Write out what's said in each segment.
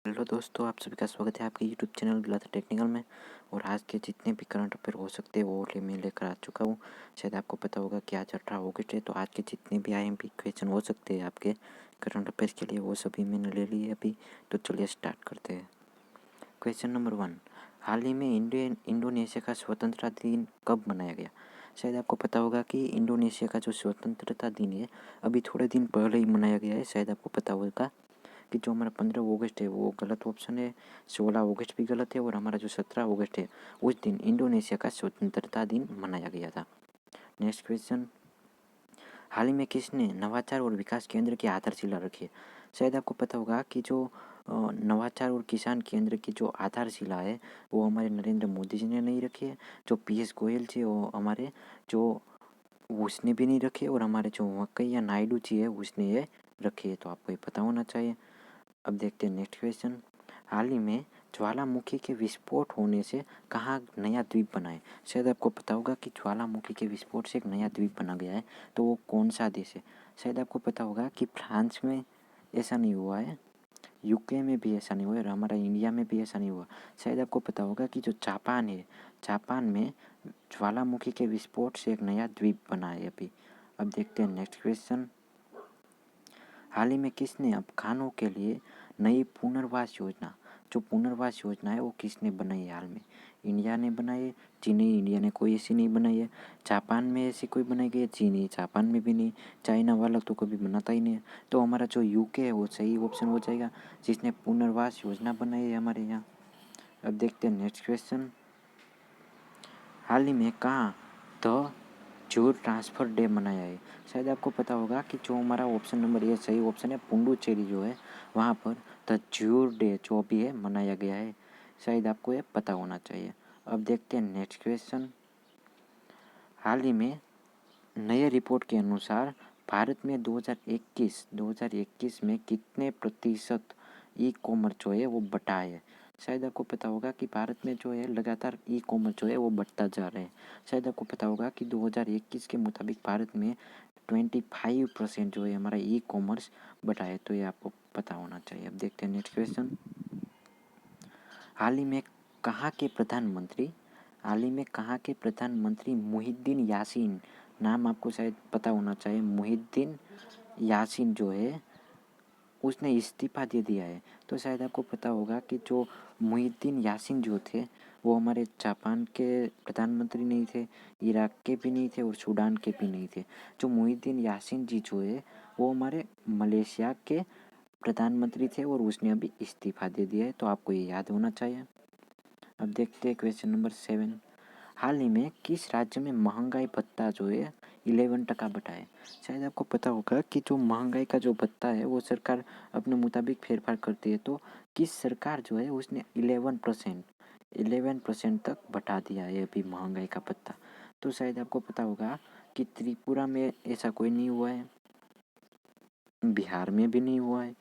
Hello दोस्तों, आप सभी का स्वागत है आपके यूट्यूब चैनल गिलाता टेक्निकल में। और आज के जितने भी करंट अफेयर हो सकते हैं वो मैं लेकर आ चुका हूँ। शायद आपको पता होगा कि आज 18 अगस्त है, तो आज के जितने भी आईएमपी क्वेश्चन हो सकते हैं आपके करंट अफेयर्स के लिए वो सभी मैंने ले लिए अभी। तो चलिए स्टार्ट करते हैं। क्वेश्चन नंबर 1, हाल ही में इंडोनेशिया का स्वतंत्रता दिन कब मनाया गया? शायद आपको पता होगा कि इंडोनेशिया का जो स्वतंत्रता दिन है अभी थोड़े दिन पहले ही मनाया गया है। शायद आपको पता होगा कि जो हमारा 15 अगस्त है वो गलत ऑप्शन है, 16 अगस्त भी गलत है, और हमारा जो 17 अगस्त है उस दिन इंडोनेशिया का स्वतंत्रता दिन मनाया गया था। नेक्स्ट क्वेश्चन, हाल ही में किसने नवाचार और विकास केंद्र की आधारशिला रखी है? शायद आपको पता होगा कि जो नवाचार और किसान केंद्र की जो आधारशिला है वो हमारे नरेंद्र मोदी जी ने नहीं रखी है। जो पीएस गोयल जी वो हमारे जो उसने भी नहीं रखी है, और हमारे जो वेंकैया नायडू जी है उसने ये रखी है। तो आपको ये पता होना चाहिए। अब देखते हैं नेक्स्ट क्वेश्चन, हाल ही में ज्वालामुखी के विस्फोट होने से कहाँ नया द्वीप बना है? शायद आपको पता होगा कि ज्वालामुखी के विस्फोट से एक नया द्वीप बना गया है, तो वो कौन सा देश है? शायद आपको पता होगा कि फ्रांस में ऐसा नहीं हुआ है, यूके में भी ऐसा नहीं हुआ है, और हमारा इंडिया में भी ऐसा नहीं हुआ। शायद आपको पता होगा कि जो जापान है, जापान में ज्वालामुखी के विस्फोट से एक नया द्वीप बना है अभी। अब देखते हैं नेक्स्ट क्वेश्चन, हाल ही में किसने अफगानों के लिए नई पुनर्वास योजना, जो पुनर्वास योजना है वो किसने बनाई है हाल में? इंडिया ने बनाई है? जी नहीं, इंडिया ने कोई ऐसी नहीं बनाई है। जापान में ऐसी कोई बनाई गई है? जी नहीं, जापान में भी नहीं। चाइना वाला तो कभी बनाता ही नहीं है। तो हमारा जो यूके है वो सही ऑप्शन हो जाएगा, जिसने पुनर्वास योजना बनाई है हमारे यहाँ। अब देखते हैं नेक्स्ट क्वेश्चन, हाल ही में कहाँ द जूर ट्रांसफ़र डे मनाया है? शायद आपको पता होगा कि जो हमारा ऑप्शन नंबर ये सही ऑप्शन है, पुडुचेरी जो है वहाँ पर द जूर डे जो भी है मनाया गया है। शायद आपको ये पता होना चाहिए। अब देखते हैं नेक्स्ट क्वेश्चन, हाल ही में नए रिपोर्ट के अनुसार भारत में 2021 में कितने प्रतिशत ई कॉमर्स जो है वो बढ़ा है? शायद आपको पता होगा कि भारत में जो है लगातार ई कॉमर्स जो है वो बढ़ता जा रहा है। शायद आपको पता होगा कि 2021 के मुताबिक भारत में 25% जो है हमारा ई कॉमर्स बढ़ा है। तो ये आपको पता होना चाहिए। अब देखते हैं नेक्स्ट क्वेश्चन, हाल ही में कहाँ के प्रधानमंत्री हाल ही में कहाँ के प्रधानमंत्री मुहिद्दीन यासीन, नाम आपको शायद पता होना चाहिए, मुहिद्दीन यासीन जो है उसने इस्तीफा दे दिया है। तो शायद आपको पता होगा कि जो मुहिद्दीन यासीन जो थे वो हमारे जापान के प्रधानमंत्री नहीं थे, इराक के भी नहीं थे, और सूडान के भी नहीं थे। जो मुहिद्दीन यासीन जी जो है वो हमारे मलेशिया के प्रधानमंत्री थे, और उसने अभी इस्तीफा दे दिया है। तो आपको ये याद होना चाहिए। अब देखते हैं क्वेश्चन नंबर 7, हाल ही में किस राज्य में महंगाई भत्ता जो है 11% बढ़ा है? शायद आपको पता होगा कि जो महंगाई का जो भत्ता है वो सरकार अपने मुताबिक फेरफार करती है। तो किस सरकार जो है उसने 11% तक बढ़ा दिया है अभी महंगाई का भत्ता? तो शायद आपको पता होगा कि त्रिपुरा में ऐसा कोई नहीं हुआ है, बिहार में भी नहीं हुआ है।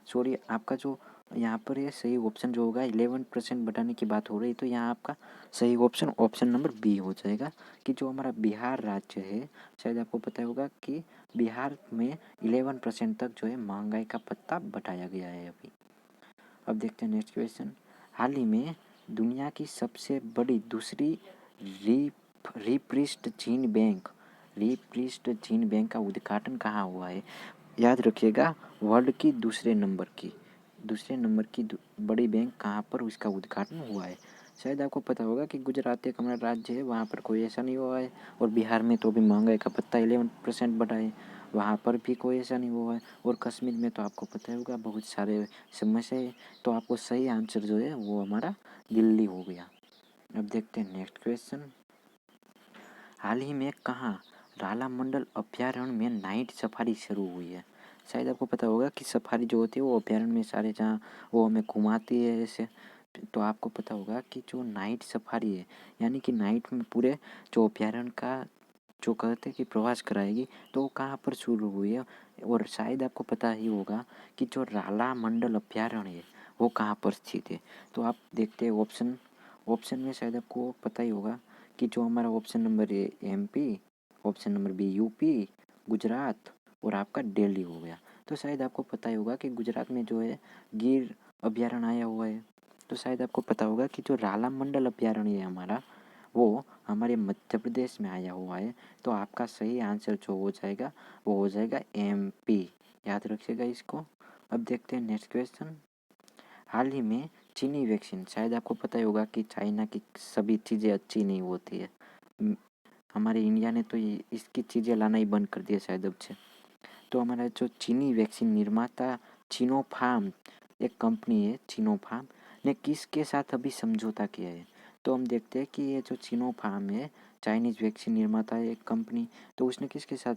सॉरी, आपका जो यहाँ पर ये सही ऑप्शन जो होगा 11% बढ़ाने की बात हो रही है, तो यहाँ आपका सही ऑप्शन ऑप्शन नंबर बी हो जाएगा कि जो हमारा बिहार राज्य है, शायद आपको पता होगा कि बिहार में 11% तक जो है महंगाई का भत्ता बढ़ाया गया है अभी। अब देखते हैं नेक्स्ट क्वेश्चन, हाल ही में दुनिया की सबसे बड़ी दूसरी रिप्रिस्ट जीन बैंक का उद्घाटन कहाँ हुआ है? याद रखिएगा, वर्ल्ड की दूसरे नंबर की बड़ी बैंक कहाँ पर उसका उद्घाटन हुआ है? शायद आपको पता होगा कि गुजरात एक हमारा राज्य है, वहाँ पर कोई ऐसा नहीं हुआ है। और बिहार में तो भी महंगाई का भत्ता 11% बढ़ा है, वहाँ पर भी कोई ऐसा नहीं हुआ है। और कश्मीर में तो आपको पता होगा बहुत सारे समस्या है। तो आपको सही आंसर जो है वो हमारा दिल्ली हो गया। अब देखते हैं नेक्स्ट क्वेश्चन, हाल ही में कहाँ राला मंडल अभ्यारण्य में नाइट सफारी शुरू हुई है? शायद आपको पता होगा कि सफारी जो होती है वो अभ्यारण्य में सारे जहाँ वो हमें घुमाती है ऐसे। तो आपको पता होगा कि जो नाइट सफारी है, यानी कि नाइट में पूरे जो अभ्यारण्य का जो कहते हैं कि प्रवास कराएगी, तो वो कहाँ पर शुरू हुई है? और शायद आपको पता ही होगा कि जो राला मंडल अभ्यारण्य है वो कहाँ पर स्थित है। तो आप देखते हैं ऑप्शन में शायद आपको पता ही होगा कि जो हमारा option number A MP, option number B UP, Gujarat, और आपका दिल्ली हो गया। तो शायद आपको पता ही होगा कि गुजरात में जो है गिर अभयारण्य आया हुआ है। तो शायद आपको पता होगा कि जो राला मंडल अभयारण्य है हमारा, वो हमारे मध्य प्रदेश में आया हुआ है। तो आपका सही आंसर जो हो जाएगा वो हो जाएगा MP। याद रखिएगा इसको। अब देखते हैं नेक्स्ट क्वेश्चन। हाल ही में चीनी वैक्सीन, शायद आपको पता ही होगा कि चाइना की सभी चीज़ें अच्छी नहीं होती है। हमारे इंडिया ने तो इसकी चीज़ें लाना ही बंद कर दिया शायद अब से। तो हमारा जो चीनी वैक्सीन निर्माता चिनोफार्म, एक कंपनी है चिनोफार्म, ने किसके साथ अभी समझौता किया है? तो हम देखते हैं कि ये जो चिनोफार्म है, चाइनीज वैक्सीन निर्माता है एक कंपनी, तो उसने किसके साथ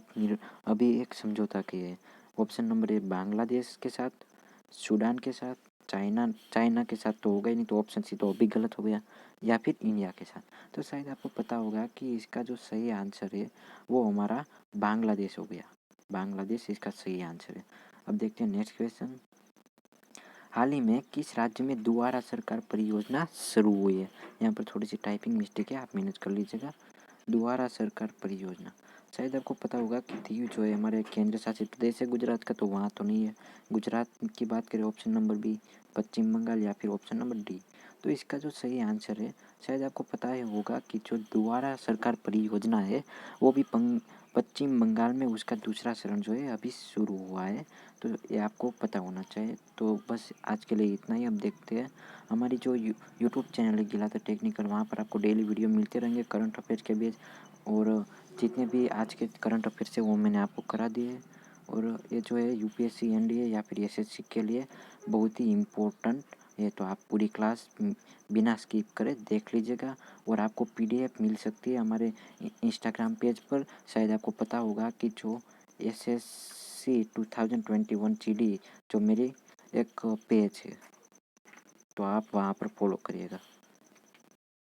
अभी एक समझौता किया है? ऑप्शन नंबर ए बांग्लादेश के साथ, सूडान के साथ, चाइना के साथ तो होगा ही नहीं, तो ऑप्शन सी तो अभी गलत हो गया, या फिर इंडिया के साथ। तो शायद आपको पता होगा कि इसका जो सही आंसर है वो हमारा बांग्लादेश हो गया। बांग्लादेश इसका सही आंसर है। अब देखते हैं नेक्स्ट क्वेश्चन। हाल ही में किस राज्य में दोबारा सरकार परियोजना शुरू हुई है? यहाँ पर थोड़ी सी टाइपिंग मिस्टेक है, आप मैनेज कर लीजिएगा। दोबारा सरकार परियोजना, शायद आपको पता होगा कि दीव जो है हमारे केंद्र शासित प्रदेश है गुजरात का, तो वहाँ तो नहीं है। गुजरात की बात करें ऑप्शन नंबर बी, पश्चिम बंगाल, या फिर ऑप्शन नंबर डी। तो इसका जो सही आंसर है, शायद आपको पता ही होगा कि जो दोबारा सरकार परियोजना है वो भी पश्चिम बंगाल में उसका दूसरा चरण जो है अभी शुरू हुआ है। तो ये आपको पता होना चाहिए। तो बस आज के लिए इतना ही। अब देखते हैं हमारी जो यूट्यूब चैनल है गिलाता टेक्निकल, वहाँ पर आपको डेली वीडियो मिलते रहेंगे करंट अफेयर्स के बेस, और जितने भी आज के करंट अफेयर्स है वो मैंने आपको करा दिए हैं। और ये जो है UPSC NDA या फिर SSC के लिए बहुत ही इम्पोर्टेंट है। तो आप पूरी क्लास बिना स्किप करे देख लीजिएगा, और आपको PDF मिल सकती है हमारे इंस्टाग्राम पेज पर। शायद आपको पता होगा कि जो SSC 2021 GD जो मेरी एक पेज है, तो आप वहाँ पर फॉलो करिएगा।